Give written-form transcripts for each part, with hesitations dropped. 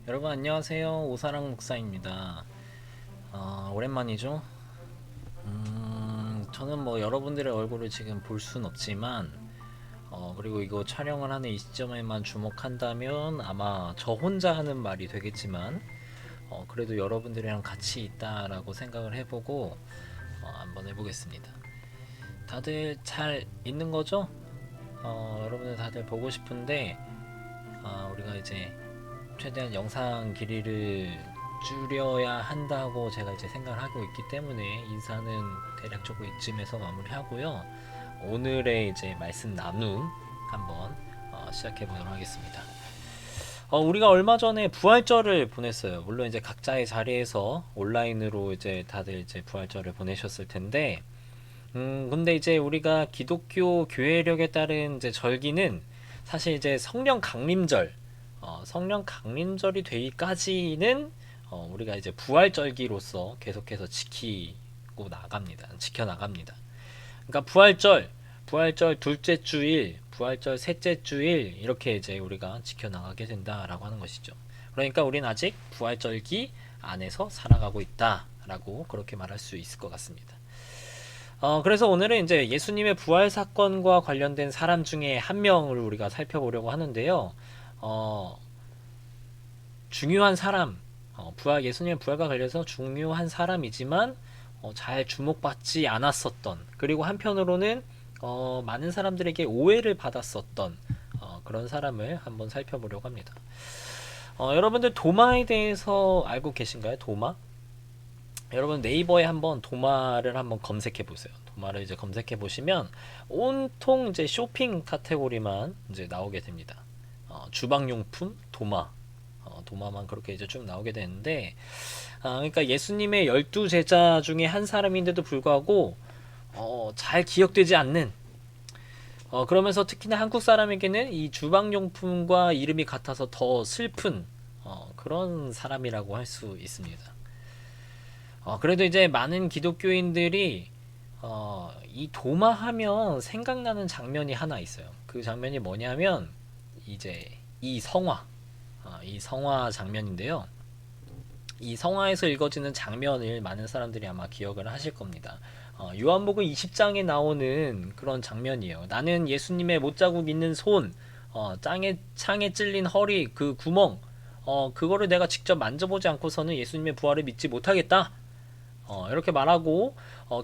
여러분 안녕하세요. 오사랑 목사입니다. 오랜만이죠? 저는 뭐 여러분들의 얼굴을 지금 볼 순 없지만 그리고 이거 촬영을 하는 이 시점에만 주목한다면 아마 저 혼자 하는 말이 되겠지만 그래도 여러분들이랑 같이 있다라고 생각을 해보고 한번 해보겠습니다. 다들 잘 있는 거죠? 여러분들 다들 보고 싶은데 우리가 이제 최대한 영상 길이를 줄여야 한다고 제가 이제 생각을 하고 있기 때문에 인사는 대략적으로 이쯤에서 마무리하고요. 오늘의 이제 말씀 나눔 한번 시작해 보도록 하겠습니다. 우리가 얼마 전에 부활절을 보냈어요. 물론 이제 각자의 자리에서 온라인으로 이제 다들 이제 부활절을 보내셨을 텐데, 근데 이제 우리가 기독교 교회력에 따른 이제 절기는 사실 이제 성령 강림절, 성령 강림절이 되기까지는 우리가 이제 부활절기로서 계속해서 지켜 나갑니다. 그러니까 부활절 둘째 주일, 부활절 셋째 주일 이렇게 이제 우리가 지켜 나가게 된다라고 하는 것이죠. 그러니까 우리는 아직 부활절기 안에서 살아가고 있다라고 그렇게 말할 수 있을 것 같습니다. 그래서 오늘은 이제 예수님의 부활 사건과 관련된 사람 중에 한 명을 우리가 살펴보려고 하는데요. 중요한 사람, 예수님의 부활과 관련해서 중요한 사람이지만 잘 주목받지 않았었던, 그리고 한편으로는 많은 사람들에게 오해를 받았었던 그런 사람을 한번 살펴보려고 합니다. 여러분들 도마에 대해서 알고 계신가요? 도마? 여러분 네이버에 한번 도마를 한번 검색해 보세요. 도마를 이제 검색해 보시면 온통 이제 쇼핑 카테고리만 이제 나오게 됩니다. 주방용품 도마, 도마만 그렇게 이제 쭉 나오게 되는데, 그러니까 예수님의 12제자 중에 한 사람인데도 불구하고 잘 기억되지 않는, 그러면서 특히나 한국 사람에게는 이 주방용품과 이름이 같아서 더 슬픈 그런 사람이라고 할 수 있습니다. 그래도 이제 많은 기독교인들이 이 도마하면 생각나는 장면이 하나 있어요. 그 장면이 뭐냐면 이제 이 성화 장면인데요. 이 성화에서 읽어지는 장면을 많은 사람들이 아마 기억을 하실 겁니다. 요한복음 20장에 나오는 그런 장면이에요. 나는 예수님의 못자국 있는 손, 창에 찔린 허리, 그 구멍, 그거를 내가 직접 만져보지 않고서는 예수님의 부활을 믿지 못하겠다. 이렇게 말하고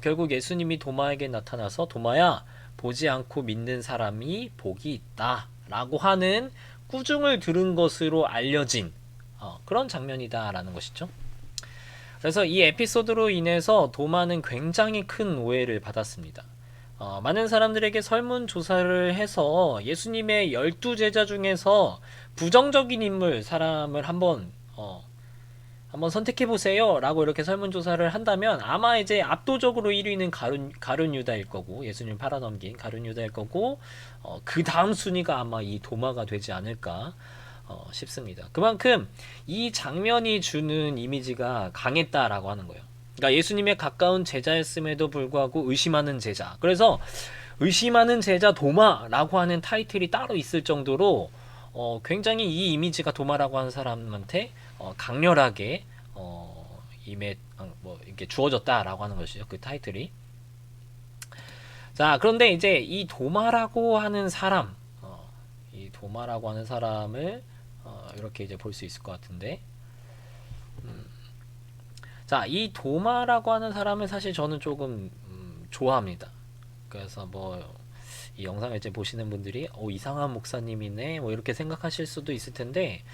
결국 예수님이 도마에게 나타나서 도마야, 보지 않고 믿는 사람이 복이 있다 라고 하는 꾸중을 들은 것으로 알려진 그런 장면이다라는 것이죠. 그래서 이 에피소드로 인해서 도마는 굉장히 큰 오해를 받았습니다. 많은 사람들에게 설문조사를 해서 예수님의 12제자 중에서 부정적인 사람을 한번 선택해보세요 라고 이렇게 설문조사를 한다면 아마 이제 압도적으로 1위는 가룟 유다일 거고, 예수님 팔아넘긴 가룟 유다일 거고, 그 다음 순위가 아마 이 도마가 되지 않을까 싶습니다. 그만큼 이 장면이 주는 이미지가 강했다라고 하는 거예요. 그러니까 예수님의 가까운 제자였음에도 불구하고 의심하는 제자, 그래서 의심하는 제자 도마라고 하는 타이틀이 따로 있을 정도로 굉장히 이 이미지가 도마라고 하는 사람한테 강렬하게 이렇게 주어졌다라고 하는 것이죠. 그 타이틀이. 자, 그런데 이제 이 도마라고 하는 사람을 이렇게 이제 볼 수 있을 것 같은데, 자, 이 도마라고 하는 사람은 사실 저는 조금 좋아합니다. 그래서 이 영상을 이제 보시는 분들이 이상한 목사님이네 뭐 이렇게 생각하실 수도 있을 텐데,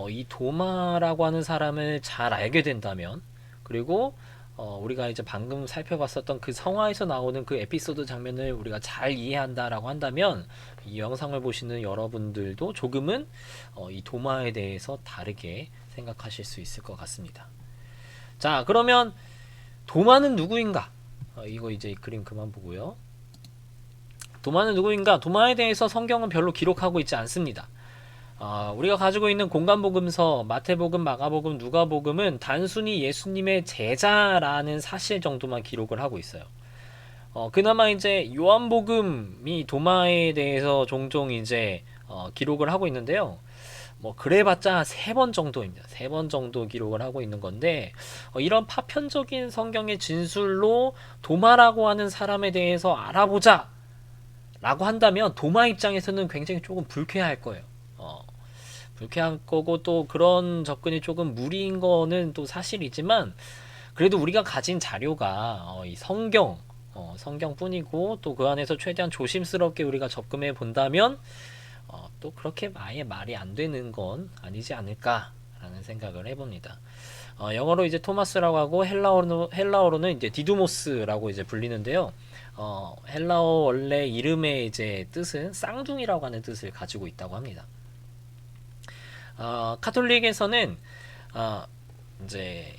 이 도마라고 하는 사람을 잘 알게 된다면, 그리고 우리가 이제 방금 살펴봤었던 그 성화에서 나오는 그 에피소드 장면을 우리가 잘 이해한다라고 한다면 이 영상을 보시는 여러분들도 조금은 이 도마에 대해서 다르게 생각하실 수 있을 것 같습니다. 자, 그러면 도마는 누구인가? 이거 이제 그림 그만 보고요. 도마는 누구인가? 도마에 대해서 성경은 별로 기록하고 있지 않습니다. 우리가 가지고 있는 공간복음서, 마태복음, 마가복음, 누가복음은 단순히 예수님의 제자라는 사실 정도만 기록을 하고 있어요. 그나마 이제 요한복음이 도마에 대해서 종종 이제 기록을 하고 있는데요. 뭐 그래봤자 3번 정도입니다. 3번 정도 기록을 하고 있는 건데 이런 파편적인 성경의 진술로 도마라고 하는 사람에 대해서 알아보자 라고 한다면 도마 입장에서는 굉장히 조금 불쾌할 거예요. 불쾌할 거고 또 그런 접근이 조금 무리인 거는 또 사실이지만 그래도 우리가 가진 자료가 이 성경뿐이고 또 그 안에서 최대한 조심스럽게 우리가 접근해 본다면 또 그렇게 아예 말이 안 되는 건 아니지 않을까라는 생각을 해봅니다. 영어로 이제 토마스라고 하고 헬라어로는 이제 디두모스라고 이제 불리는데요. 헬라어 원래 이름의 이제 뜻은 쌍둥이라고 하는 뜻을 가지고 있다고 합니다. 카톨릭에서는 이제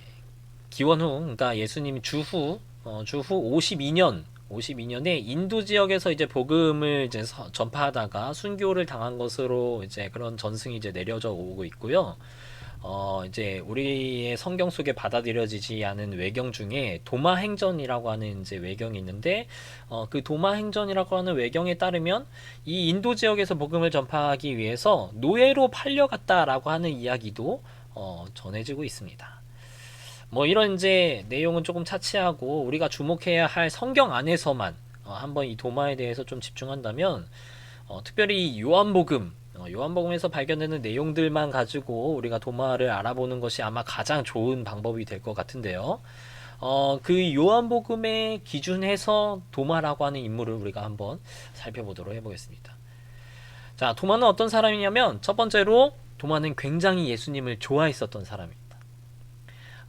기원 후, 그러니까 예수님 주후 52년에 인도 지역에서 이제 복음을 이제 전파하다가 순교를 당한 것으로 이제 그런 전승이 이제 내려져 오고 있고요. 이제 우리의 성경 속에 받아들여지지 않은 외경 중에 도마 행전이라고 하는 이제 외경이 있는데, 그 도마 행전이라고 하는 외경에 따르면 이 인도 지역에서 복음을 전파하기 위해서 노예로 팔려갔다라고 하는 이야기도 전해지고 있습니다. 뭐 이런 이제 내용은 조금 차치하고 우리가 주목해야 할 성경 안에서만 한번 이 도마에 대해서 좀 집중한다면, 특별히 요한복음에서 발견되는 내용들만 가지고 우리가 도마를 알아보는 것이 아마 가장 좋은 방법이 될 것 같은데요. 그 요한복음에 기준해서 도마라고 하는 인물을 우리가 한번 살펴보도록 해보겠습니다. 자, 도마는 어떤 사람이냐면 첫 번째로 도마는 굉장히 예수님을 좋아했었던 사람입니다.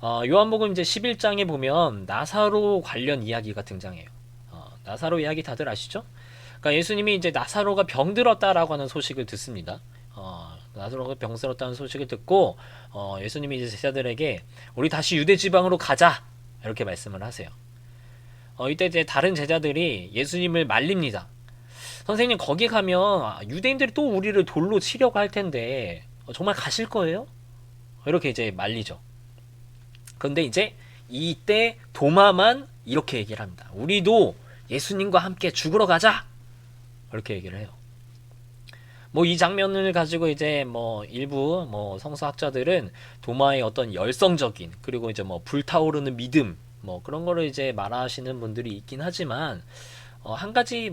요한복음 이제 11장에 보면 나사로 관련 이야기가 등장해요. 나사로 이야기 다들 아시죠? 그러니까 예수님이 이제 나사로가 병들었다라고 하는 소식을 듣습니다. 나사로가 병들었다는 소식을 듣고 예수님이 이제 제자들에게 우리 다시 유대 지방으로 가자 이렇게 말씀을 하세요. 이때 이제 다른 제자들이 예수님을 말립니다. 선생님 거기 가면 유대인들이 또 우리를 돌로 치려고 할 텐데 정말 가실 거예요? 이렇게 이제 말리죠. 그런데 이제 이때 도마만 이렇게 얘기를 합니다. 우리도 예수님과 함께 죽으러 가자! 이렇게 얘기를 해요. 뭐 이 장면을 가지고 이제 뭐 일부 뭐 성서학자들은 도마의 어떤 열성적인, 그리고 이제 뭐 불타오르는 믿음 뭐 그런 거를 이제 말하시는 분들이 있긴 하지만 한 가지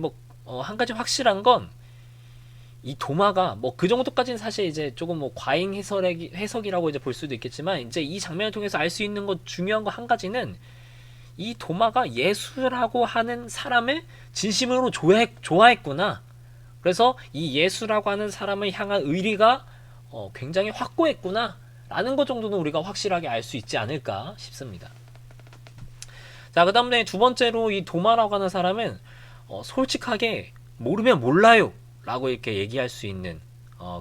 확실한 건 이 도마가 뭐 그 정도까지는 사실 이제 조금 뭐 과잉 해석이라고 이제 볼 수도 있겠지만, 이제 이 장면을 통해서 알 수 있는 것 중요한 거 한 가지는 이 도마가 예수라고 하는 사람을 진심으로 좋아했구나. 그래서 이 예수라고 하는 사람을 향한 의리가 굉장히 확고했구나 라는 것 정도는 우리가 확실하게 알 수 있지 않을까 싶습니다. 자, 그 다음에 두 번째로 이 도마라고 하는 사람은 솔직하게 모르면 몰라요 라고 이렇게 얘기할 수 있는,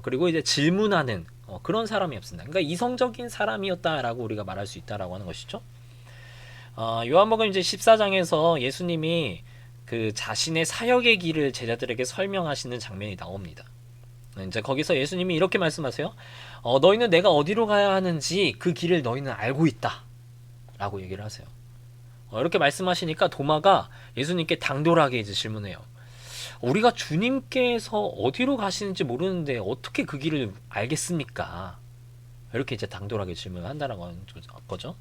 그리고 이제 질문하는 그런 사람이었습니다. 그러니까 이성적인 사람이었다라고 우리가 말할 수 있다라고 하는 것이죠. 요한복음 이제 14장에서 예수님이 그 자신의 사역의 길을 제자들에게 설명하시는 장면이 나옵니다. 이제 거기서 예수님이 이렇게 말씀하세요. 너희는 내가 어디로 가야 하는지 그 길을 너희는 알고 있다 라고 얘기를 하세요. 이렇게 말씀하시니까 도마가 예수님께 당돌하게 이제 질문해요. 우리가 주님께서 어디로 가시는지 모르는데 어떻게 그 길을 알겠습니까? 이렇게 이제 당돌하게 질문을 한다는 거죠.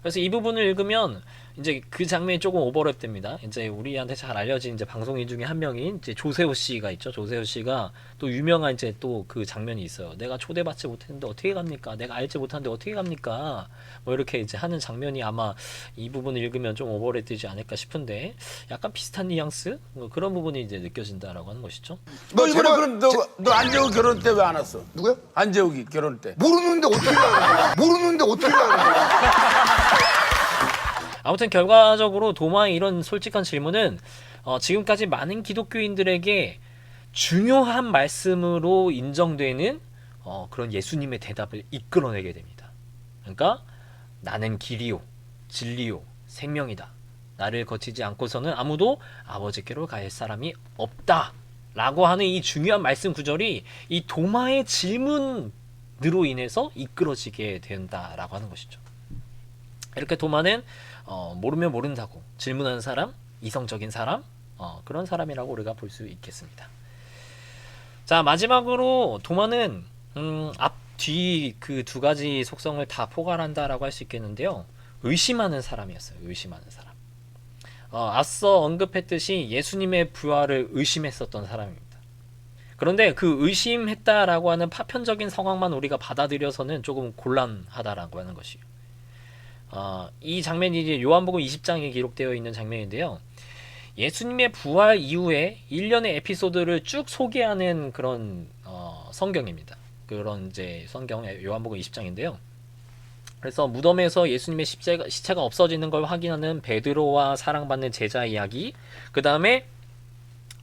그래서 이 부분을 읽으면 이제 그 장면이 조금 오버랩 됩니다. 이제 우리한테 잘 알려진 이제 방송인 중에 한 명인 이제 조세호 씨가 있죠. 조세호 씨가 또 유명한 이제 또 그 장면이 있어요. 내가 초대받지 못했는데 어떻게 갑니까? 내가 알지 못하는데 어떻게 갑니까? 뭐 이렇게 이제 하는 장면이 아마 이 부분을 읽으면 좀 오버랩 되지 않을까 싶은데, 약간 비슷한 뉘앙스? 뭐 그런 부분이 이제 느껴진다라고 하는 것이죠. 너 이번에 그럼 너 안재욱이 결혼 때 왜 안 왔어? 누구요? 안재욱이 결혼 때. 모르는데 어떻게 알아? 모르는데 어떻게 알아? 아무튼 결과적으로 도마의 이런 솔직한 질문은 지금까지 많은 기독교인들에게 중요한 말씀으로 인정되는 그런 예수님의 대답을 이끌어내게 됩니다. 그러니까 나는 길이요 진리요 생명이다. 나를 거치지 않고서는 아무도 아버지께로 갈 사람이 없다 라고 하는 이 중요한 말씀 구절이 이 도마의 질문으로 인해서 이끌어지게 된다라고 하는 것이죠. 이렇게 도마는 모르면 모른다고 질문하는 사람, 이성적인 사람, 그런 사람이라고 우리가 볼 수 있겠습니다. 자, 마지막으로 도마는 앞뒤 그 두 가지 속성을 다 포괄한다라고 할 수 있겠는데요. 의심하는 사람이었어요. 의심하는 사람. 앞서 언급했듯이 예수님의 부활을 의심했었던 사람입니다. 그런데 그 의심했다라고 하는 파편적인 상황만 우리가 받아들여서는 조금 곤란하다라고 하는 것이에요. 이 장면이 이제 요한복음 20장에 기록되어 있는 장면인데요. 예수님의 부활 이후에 일련의 에피소드를 쭉 소개하는 그런 성경입니다. 그런 이제 성경 요한복음 20장인데요. 그래서 무덤에서 예수님의 시체가 없어지는 걸 확인하는 베드로와 사랑받는 제자 이야기, 그 다음에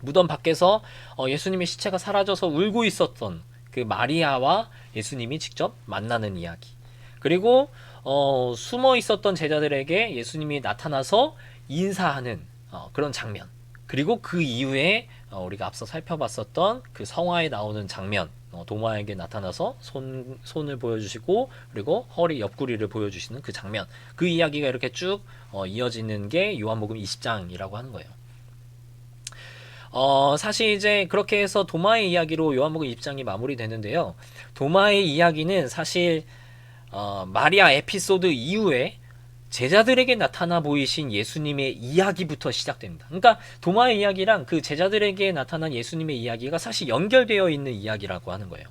무덤 밖에서 예수님의 시체가 사라져서 울고 있었던 그 마리아와 예수님이 직접 만나는 이야기, 그리고 숨어 있었던 제자들에게 예수님이 나타나서 인사하는 그런 장면, 그리고 그 이후에 우리가 앞서 살펴봤었던 그 성화에 나오는 장면, 도마에게 나타나서 손을 보여주시고 그리고 허리 옆구리를 보여주시는 그 장면, 그 이야기가 이렇게 쭉 이어지는 게 요한복음 20장이라고 하는 거예요. 사실 이제 그렇게 해서 도마의 이야기로 요한복음 20장이 마무리되는데요. 도마의 이야기는 사실 마리아 에피소드 이후에 제자들에게 나타나 보이신 예수님의 이야기부터 시작됩니다. 그러니까 도마의 이야기랑 그 제자들에게 나타난 예수님의 이야기가 사실 연결되어 있는 이야기라고 하는 거예요.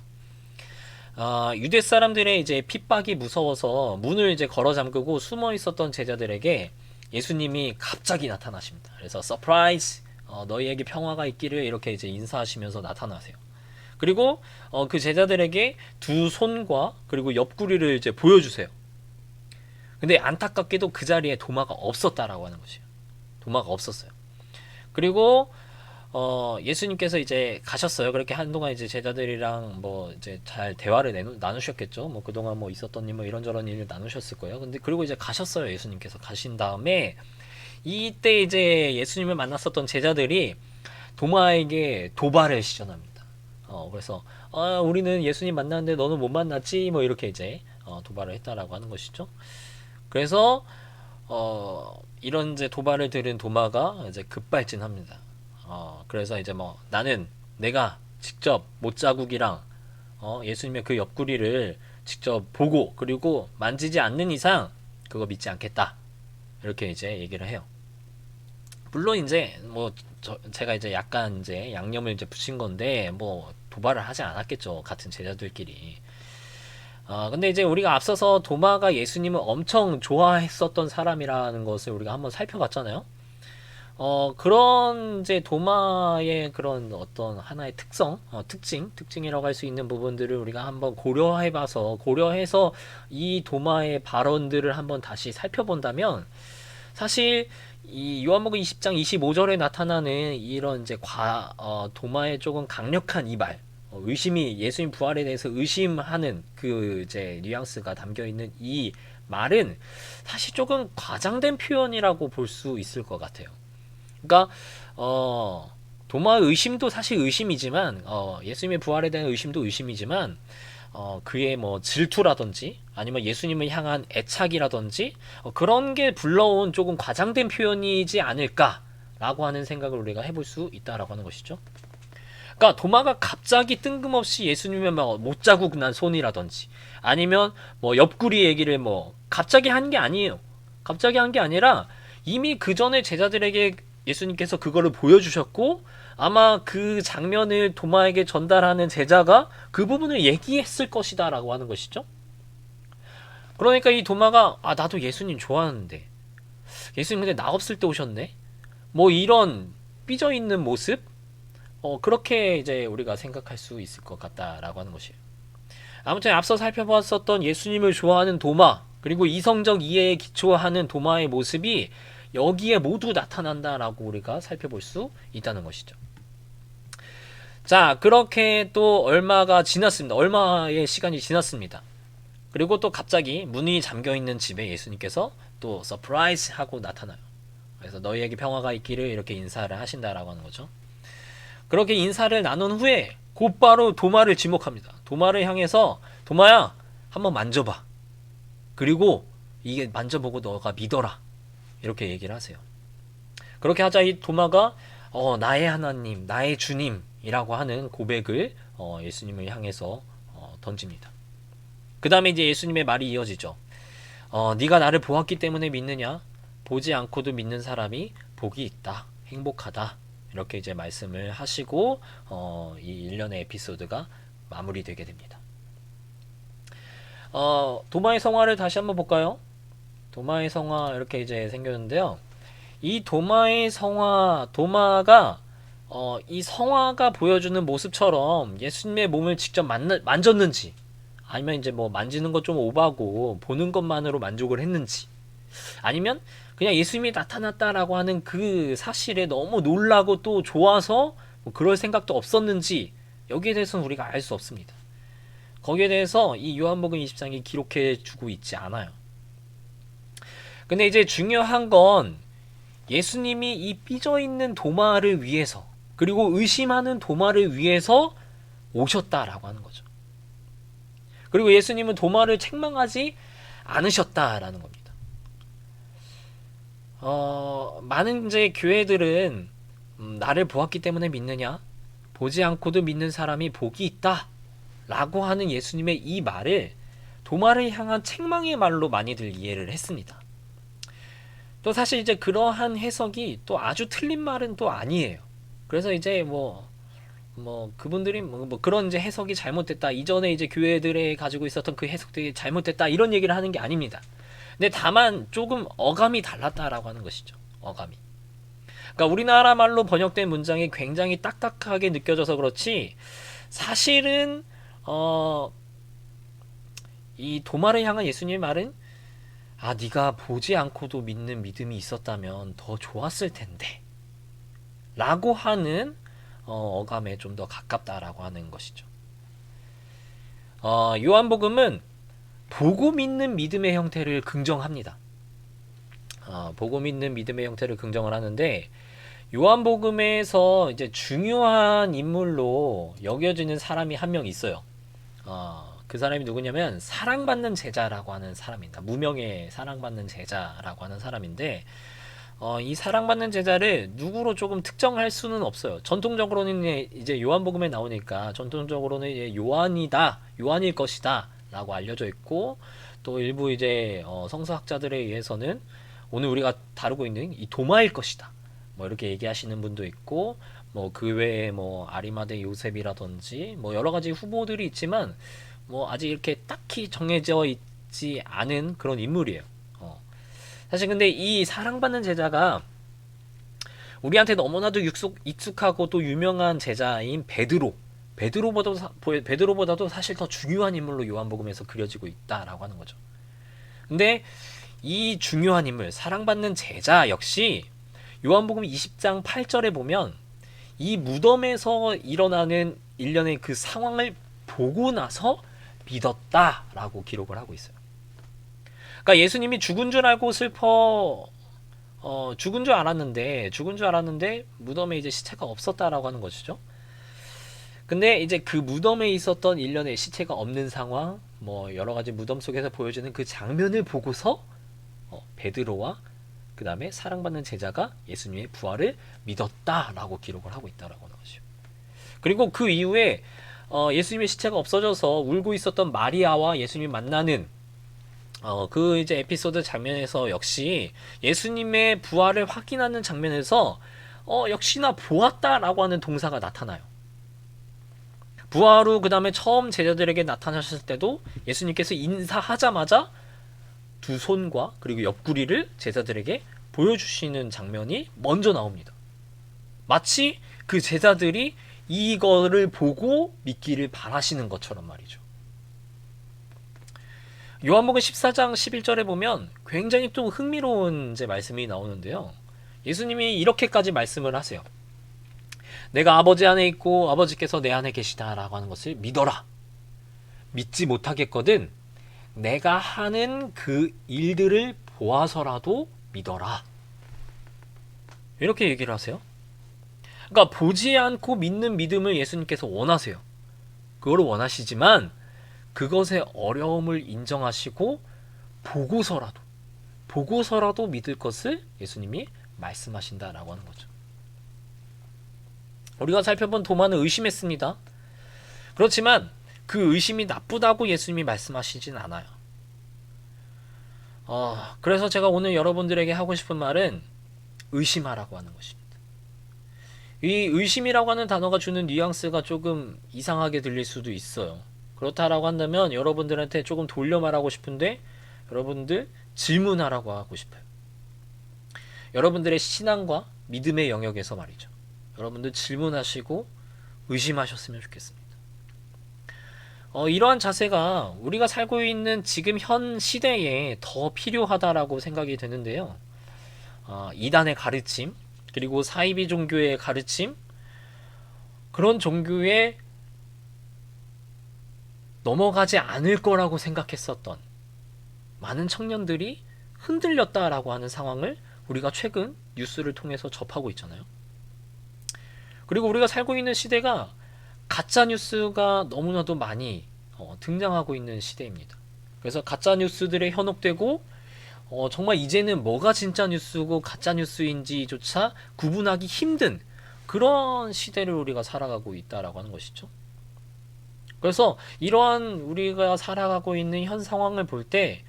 유대 사람들의 이제 핍박이 무서워서 문을 이제 걸어 잠그고 숨어 있었던 제자들에게 예수님이 갑자기 나타나십니다. 그래서 서프라이즈, 너희에게 평화가 있기를, 이렇게 이제 인사하시면서 나타나세요. 그리고 그 제자들에게 두 손과 그리고 옆구리를 이제 보여주세요. 근데 안타깝게도 그 자리에 도마가 없었다라고 하는 것이에요. 도마가 없었어요. 그리고 예수님께서 이제 가셨어요. 그렇게 한동안 이제 제자들이랑 뭐 이제 잘 대화를 나누셨겠죠. 뭐 그동안 뭐 있었던 일, 뭐 이런저런 일을 나누셨을 거예요. 근데 그리고 이제 가셨어요. 예수님께서 가신 다음에 이때 이제 예수님을 만났었던 제자들이 도마에게 도발을 시전합니다. 그래서 우리는 예수님 만났는데 너는 못 만났지? 뭐 이렇게 이제 도발을 했다라고 하는 것이죠. 그래서 이런 이제 도발을 들은 도마가 이제 급발진합니다. 그래서 이제 뭐 나는 내가 직접 못자국이랑 예수님의 그 옆구리를 직접 보고 그리고 만지지 않는 이상 그거 믿지 않겠다, 이렇게 이제 얘기를 해요. 물론 이제 뭐 제가 이제 약간 이제 양념을 이제 붙인 건데 뭐 도발을 하지 않았겠죠, 같은 제자들끼리. 근데 이제 우리가 앞서서 도마가 예수님을 엄청 좋아했었던 사람이라는 것을 우리가 한번 살펴봤잖아요. 그런 이제 도마의 그런 어떤 하나의 특징이라고 할 수 있는 부분들을 우리가 한번 고려해서 이 도마의 발언들을 한번 다시 살펴본다면, 사실 이 요한복음 20장 25절에 나타나는 이런 이제 도마의 조금 강력한 이발, 의심이, 예수님 부활에 대해서 의심하는 그 이제 뉘앙스가 담겨 있는 이 말은 사실 조금 과장된 표현이라고 볼 수 있을 것 같아요. 그러니까 도마의 의심도 사실 의심이지만, 예수님의 부활에 대한 의심도 의심이지만, 그의 뭐 질투라든지 아니면 예수님을 향한 애착이라든지 그런 게 불러온 조금 과장된 표현이지 않을까라고 하는 생각을 우리가 해볼 수 있다라고 하는 것이죠. 그러니까 도마가 갑자기 뜬금없이 예수님의 못자국 난 손이라든지 아니면 뭐 옆구리 얘기를 뭐 갑자기 한 게 아니에요. 갑자기 한 게 아니라 이미 그 전에 제자들에게 예수님께서 그거를 보여주셨고, 아마 그 장면을 도마에게 전달하는 제자가 그 부분을 얘기했을 것이다 라고 하는 것이죠. 그러니까 이 도마가 나도 예수님 좋아하는데 예수님 근데 나 없을 때 오셨네, 뭐 이런 삐져있는 모습, 그렇게 이제 우리가 생각할 수 있을 것 같다라고 하는 것이에요. 아무튼 앞서 살펴봤었던 예수님을 좋아하는 도마, 그리고 이성적 이해에 기초하는 도마의 모습이 여기에 모두 나타난다라고 우리가 살펴볼 수 있다는 것이죠. 자, 그렇게 또 얼마가 지났습니다. 얼마의 시간이 지났습니다. 그리고 또 갑자기 문이 잠겨있는 집에 예수님께서 또 서프라이즈 하고 나타나요. 그래서 너희에게 평화가 있기를, 이렇게 인사를 하신다라고 하는 거죠. 그렇게 인사를 나눈 후에 곧바로 도마를 지목합니다. 도마를 향해서 도마야, 한번 만져봐. 그리고 이게 만져보고 너가 믿어라, 이렇게 얘기를 하세요. 그렇게 하자 이 도마가 나의 하나님, 나의 주님이라고 하는 고백을 예수님을 향해서 던집니다. 그 다음에 이제 예수님의 말이 이어지죠. 네가 나를 보았기 때문에 믿느냐? 보지 않고도 믿는 사람이 복이 있다. 행복하다. 이렇게 이제 말씀을 하시고 이 일련의 에피소드가 마무리되게 됩니다. 도마의 성화를 다시 한번 볼까요? 도마의 성화 이렇게 이제 생겼는데요. 이 도마의 성화, 도마가 이 성화가 보여주는 모습처럼 예수님의 몸을 직접 만졌는지, 아니면 이제 뭐 만지는 것 좀 오바고 보는 것만으로 만족을 했는지, 아니면 그냥 예수님이 나타났다라고 하는 그 사실에 너무 놀라고 또 좋아서 뭐 그럴 생각도 없었는지, 여기에 대해서는 우리가 알 수 없습니다. 거기에 대해서 이 요한복음 20장이 기록해 주고 있지 않아요. 근데 이제 중요한 건 예수님이 이 삐져있는 도마를 위해서, 그리고 의심하는 도마를 위해서 오셨다라고 하는 거죠. 그리고 예수님은 도마를 책망하지 않으셨다라는 겁니다. 많은 이제 교회들은 나를 보았기 때문에 믿느냐? 보지 않고도 믿는 사람이 복이 있다 라고 하는 예수님의 이 말을 도마를 향한 책망의 말로 많이들 이해를 했습니다. 또 사실 이제 그러한 해석이 또 아주 틀린 말은 또 아니에요. 그래서 이제 뭐 그분들이 뭐 그런 이제 해석이 잘못됐다, 이전에 이제 교회들에 가지고 있었던 그 해석들이 잘못됐다, 이런 얘기를 하는 게 아닙니다. 근데 다만 조금 어감이 달랐다라고 하는 것이죠. 어감이. 그러니까 우리나라 말로 번역된 문장이 굉장히 딱딱하게 느껴져서 그렇지, 사실은 이 도마를 향한 예수님의 말은 네가 보지 않고도 믿는 믿음이 있었다면 더 좋았을 텐데 라고 하는 어감에 좀 더 가깝다라고 하는 것이죠. 요한복음은 보고 믿는 믿음의 형태를 긍정합니다. 보고 믿는 믿음의 형태를 긍정을 하는데, 요한복음에서 이제 중요한 인물로 여겨지는 사람이 한 명 있어요. 그 사람이 누구냐면 사랑받는 제자라고 하는 사람입니다. 무명의 사랑받는 제자라고 하는 사람인데, 이 사랑받는 제자를 누구로 조금 특정할 수는 없어요. 전통적으로는 이제 요한복음에 나오니까 전통적으로는 이제 요한이다, 요한일 것이다 라고 알려져 있고, 또 일부 이제 성서학자들에 의해서는 오늘 우리가 다루고 있는 이 도마일 것이다 뭐 이렇게 얘기하시는 분도 있고, 뭐 그 외에 뭐 아리마대 요셉이라든지 뭐 여러 가지 후보들이 있지만 뭐 아직 이렇게 딱히 정해져 있지 않은 그런 인물이에요. 사실 근데 이 사랑받는 제자가 우리한테 너무나도 익숙하고 또 유명한 제자인 베드로보다도 사실 더 중요한 인물로 요한복음에서 그려지고 있다라고 하는 거죠. 근데 이 중요한 인물, 사랑받는 제자 역시 요한복음 20장 8절에 보면 이 무덤에서 일어나는 일련의 그 상황을 보고 나서 믿었다라고 기록을 하고 있어요. 그러니까 예수님이 죽은 줄 알고 죽은 줄 알았는데 무덤에 이제 시체가 없었다라고 하는 것이죠. 근데 이제 그 무덤에 있었던 일련의 시체가 없는 상황, 뭐 여러 가지 무덤 속에서 보여지는 그 장면을 보고서 베드로와 그 다음에 사랑받는 제자가 예수님의 부활을 믿었다라고 기록을 하고 있다라고 하는 것이죠. 그리고 그 이후에 예수님의 시체가 없어져서 울고 있었던 마리아와 예수님이 만나는 그 이제 에피소드 장면에서 역시 예수님의 부활을 확인하는 장면에서 역시나 보았다라고 하는 동사가 나타나요. 부활 후 그 다음에 처음 제자들에게 나타나셨을 때도 예수님께서 인사하자마자 두 손과 그리고 옆구리를 제자들에게 보여주시는 장면이 먼저 나옵니다. 마치 그 제자들이 이거를 보고 믿기를 바라시는 것처럼 말이죠. 요한복음 14장 11절에 보면 굉장히 또 흥미로운 이제 말씀이 나오는데요. 예수님이 이렇게까지 말씀을 하세요. 내가 아버지 안에 있고 아버지께서 내 안에 계시다라고 하는 것을 믿어라. 믿지 못하겠거든 내가 하는 그 일들을 보아서라도 믿어라. 이렇게 얘기를 하세요. 그러니까 보지 않고 믿는 믿음을 예수님께서 원하세요. 그걸 원하시지만 그것의 어려움을 인정하시고 보고서라도 믿을 것을 예수님이 말씀하신다라고 하는 거죠. 우리가 살펴본 도마는 의심했습니다. 그렇지만 그 의심이 나쁘다고 예수님이 말씀하시진 않아요. 그래서 제가 오늘 여러분들에게 하고 싶은 말은 의심하라고 하는 것입니다. 이 의심이라고 하는 단어가 주는 뉘앙스가 조금 이상하게 들릴 수도 있어요. 그렇다라고 한다면 여러분들한테 조금 돌려 말하고 싶은데 여러분들 질문하라고 하고 싶어요. 여러분들의 신앙과 믿음의 영역에서 말이죠. 여러분들 질문하시고 의심하셨으면 좋겠습니다. 이러한 자세가 우리가 살고 있는 지금 현 시대에 더 필요하다라고 생각이 되는데요. 이단의 가르침, 그리고 사이비 종교의 가르침, 그런 종교에 넘어가지 않을 거라고 생각했었던 많은 청년들이 흔들렸다라고 하는 상황을 우리가 최근 뉴스를 통해서 접하고 있잖아요. 그리고 우리가 살고 있는 시대가 가짜 뉴스가 너무나도 많이 등장하고 있는 시대입니다. 그래서 가짜 뉴스들에 현혹되고 정말 이제는 뭐가 진짜 뉴스고 가짜 뉴스인지조차 구분하기 힘든 그런 시대를 우리가 살아가고 있다라고 하는 것이죠. 그래서 이러한 우리가 살아가고 있는 현 상황을 볼 때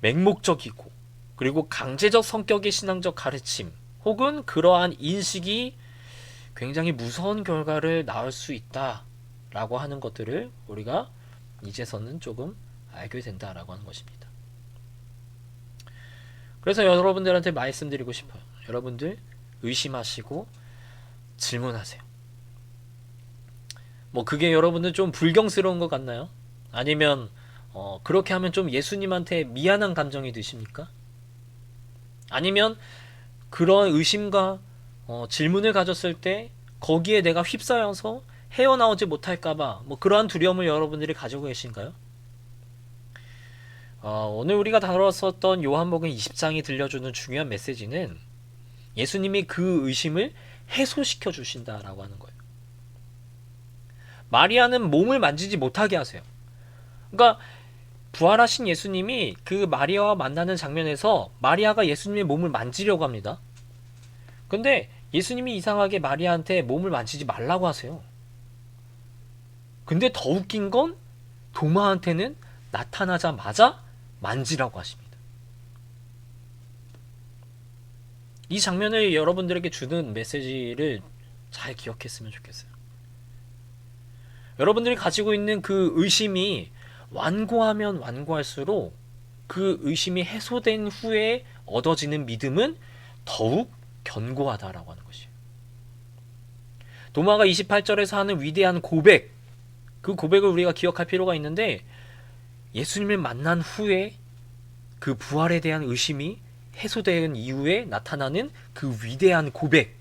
맹목적이고 그리고 강제적 성격의 신앙적 가르침 혹은 그러한 인식이 굉장히 무서운 결과를 낳을 수 있다라고 하는 것들을 우리가 이제서는 조금 알게 된다라고 하는 것입니다. 그래서 여러분들한테 말씀드리고 싶어요. 여러분들 의심하시고 질문하세요. 뭐 그게 여러분들 좀 불경스러운 것 같나요? 아니면 그렇게 하면 좀 예수님한테 미안한 감정이 드십니까? 아니면 그런 의심과 질문을 가졌을 때 거기에 내가 휩싸여서 헤어나오지 못할까봐 뭐 그러한 두려움을 여러분들이 가지고 계신가요? 오늘 우리가 다뤘었던 요한복음 20장이 들려주는 중요한 메시지는 예수님이 그 의심을 해소시켜 주신다라고 하는 거예요. 마리아는 몸을 만지지 못하게 하세요. 그러니까 부활하신 예수님이 그 마리아와 만나는 장면에서 마리아가 예수님의 몸을 만지려고 합니다. 근데 예수님이 이상하게 마리아한테 몸을 만지지 말라고 하세요. 근데 더 웃긴 건 도마한테는 나타나자마자 만지라고 하십니다. 이 장면을 여러분들에게 주는 메시지를 잘 기억했으면 좋겠어요. 여러분들이 가지고 있는 그 의심이 완고하면 완고할수록 그 의심이 해소된 후에 얻어지는 믿음은 더욱 견고하다라고 하는 것이에요. 도마가 28절에서 하는 위대한 고백, 그 고백을 우리가 기억할 필요가 있는데 예수님을 만난 후에 그 부활에 대한 의심이 해소된 이후에 나타나는 그 위대한 고백,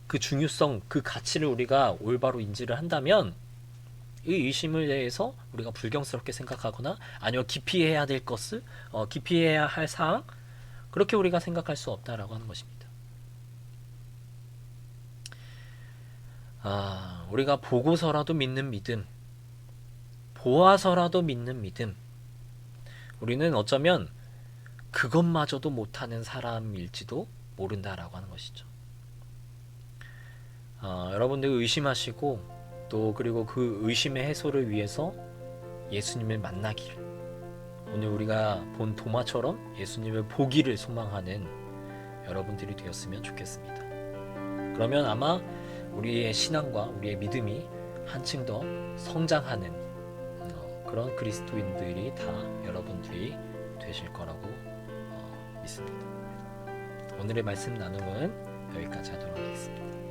그 중요성, 그 가치를 우리가 올바로 인지를 한다면 이 의심을 대해서 우리가 불경스럽게 생각하거나 아니면 기피해야 될 것을 기피해야 할 사항 그렇게 우리가 생각할 수 없다라고 하는 것입니다. 우리가 보고서라도 믿는 믿음, 보아서라도 믿는 믿음, 우리는 어쩌면 그것마저도 못하는 사람일지도 모른다라고 하는 것이죠. 여러분들 의심하시고 또 그리고 그 의심의 해소를 위해서 예수님을 만나기를, 오늘 우리가 본 도마처럼 예수님을 보기를 소망하는 여러분들이 되었으면 좋겠습니다. 그러면 아마 우리의 신앙과 우리의 믿음이 한층 더 성장하는 그런 그리스도인들이 다 여러분들이 되실 거라고 믿습니다. 오늘의 말씀 나눔은 여기까지 하도록 하겠습니다.